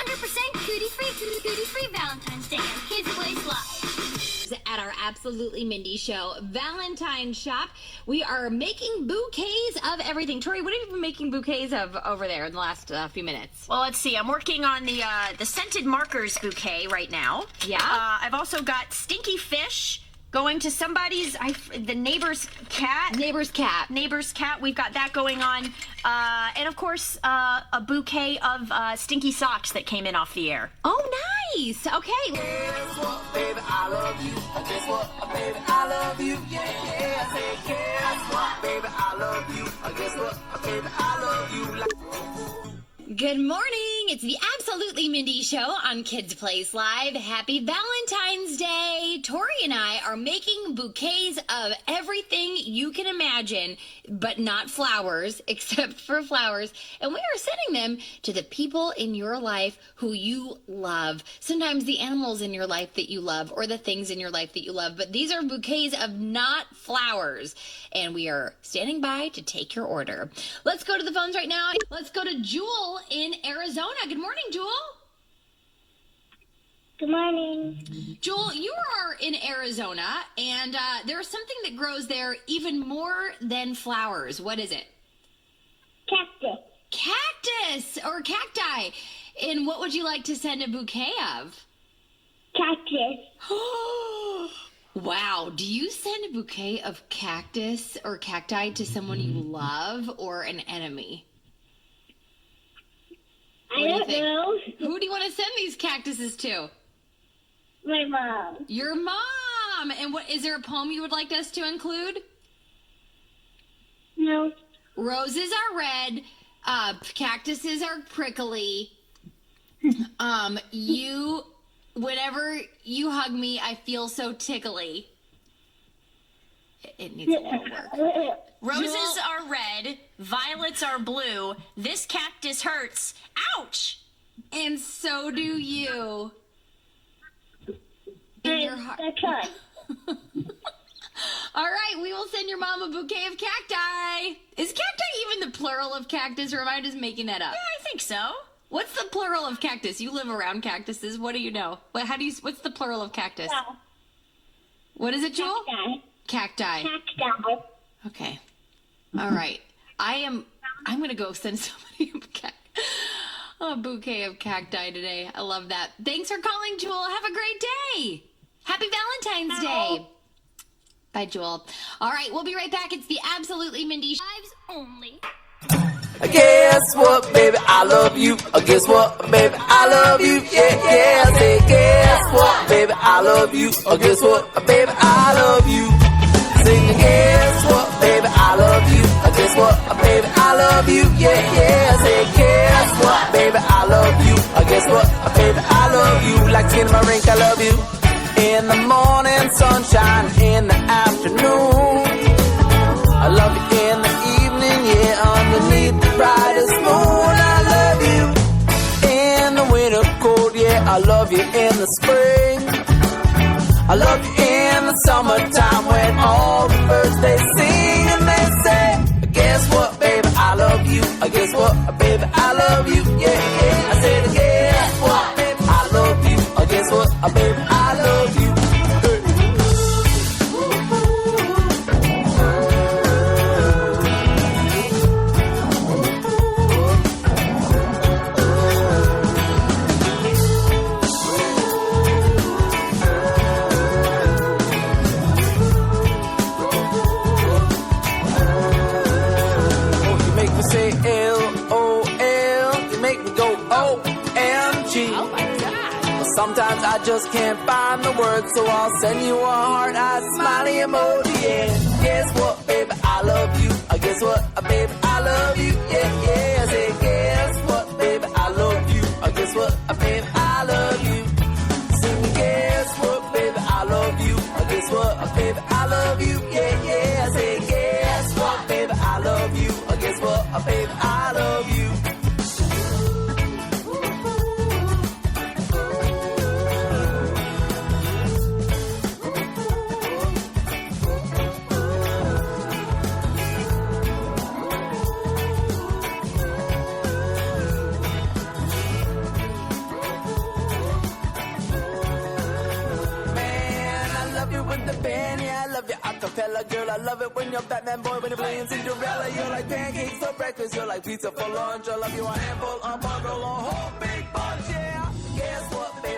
100% cootie-free Valentine's Day on Kids Place Live. At our Absolutely Mindy show, Valentine shop, we are making bouquets of everything. Tori, what have you been making bouquets of over there in the last few minutes? Well, let's see. I'm working on the scented markers bouquet right now. Yeah. I've also got stinky fish going to somebody's, the neighbor's cat. Neighbor's cat. Neighbor's cat. We've got that going on. And of course, a bouquet of stinky socks that came in off the air. Oh, nice. Okay. Guess what, baby, I love you. Guess what, baby, I love you. Yeah, yeah. I say, guess what, baby, I love you. Guess what, baby, I love you. Good morning. It's the Absolutely Mindy show on Kids Place Live. Happy Valentine's Day. Tori and I are making bouquets of everything you can imagine, but not flowers, except for flowers. And we are sending them to the people in your life who you love. Sometimes the animals in your life that you love, or the things in your life that you love. But these are bouquets of not flowers. And we are standing by to take your order. Let's go to the phones right now. Let's go to Jewel in Arizona. Good morning, Jewel. Good morning. Jewel, you are in Arizona, and there's something that grows there even more than flowers. What is it? Cactus. Cactus or cacti. And what would you like to send a bouquet of? Cactus. Wow. Do you send a bouquet of cactus or cacti to someone you love or an enemy? I don't know. Who do you want to send these cactuses to? My mom. Your mom. And what is there a poem you would like us to include? No. Roses are red. Cactuses are prickly. Whenever you hug me, I feel so tickly. It needs a little work. Roses are red, violets are blue. This cactus hurts. Ouch! And so do you. In your heart. That's right. All right, we will send your mom a bouquet of cacti. Is cacti even the plural of cactus, or am I just making that up? Yeah, I think so. What's the plural of cactus? You live around cactuses. What do you know? What's the plural of cactus? Yeah. What is it, Jewel? Cacti. Cacti. Cacti. Okay. All right. I'm going to go send somebody a bouquet of cacti today. I love that. Thanks for calling, Jewel. Have a great day. Happy Valentine's Day. Bye, Jewel. All right, we'll be right back. It's the Absolutely Mindy show. Lives only. Guess what, baby, I love you. Guess what, baby, I love you. Yeah, yeah. I say, guess what, baby, I love you. Guess what, baby, I love you. Sing, guess what, baby, I love you. Guess what, baby, I love you. Yeah, yeah. I say, guess what, baby, I love you. Guess what, baby, I love you. Like skin in my ring, I love you. In the morning, sunshine, in the afternoon. I love you in the evening, yeah, underneath the brightest moon. I love you in the winter cold, yeah, I love you in the spring. I love you in the summertime when all the birds they sing and they say, guess what, baby, I love you. Guess what, baby, I love you. Yeah, yeah. I said, guess what, baby, I love you. Guess what, baby, I love you. Say L-O-L, you make me go O-M-G. Oh, my God. Sometimes I just can't find the words, so I'll send you a heart-eyed smiley emoji. Yeah, guess what, baby, I love you. Guess what, baby, I love you. Yeah, yeah. I say, guess what, baby, I love you. Guess what, baby, I love you. Sing, guess what, baby, I love you. Guess what, baby, I love you. Yeah, yeah. I say, guess what, baby, I love you. Guess what, baby, I love you. Capella girl, I love it when you're Batman boy, when you're playing Cinderella. You're like pancakes for breakfast, you're like pizza for lunch. I love you a handful, a bundle, a whole big bunch, yeah. Guess what, baby?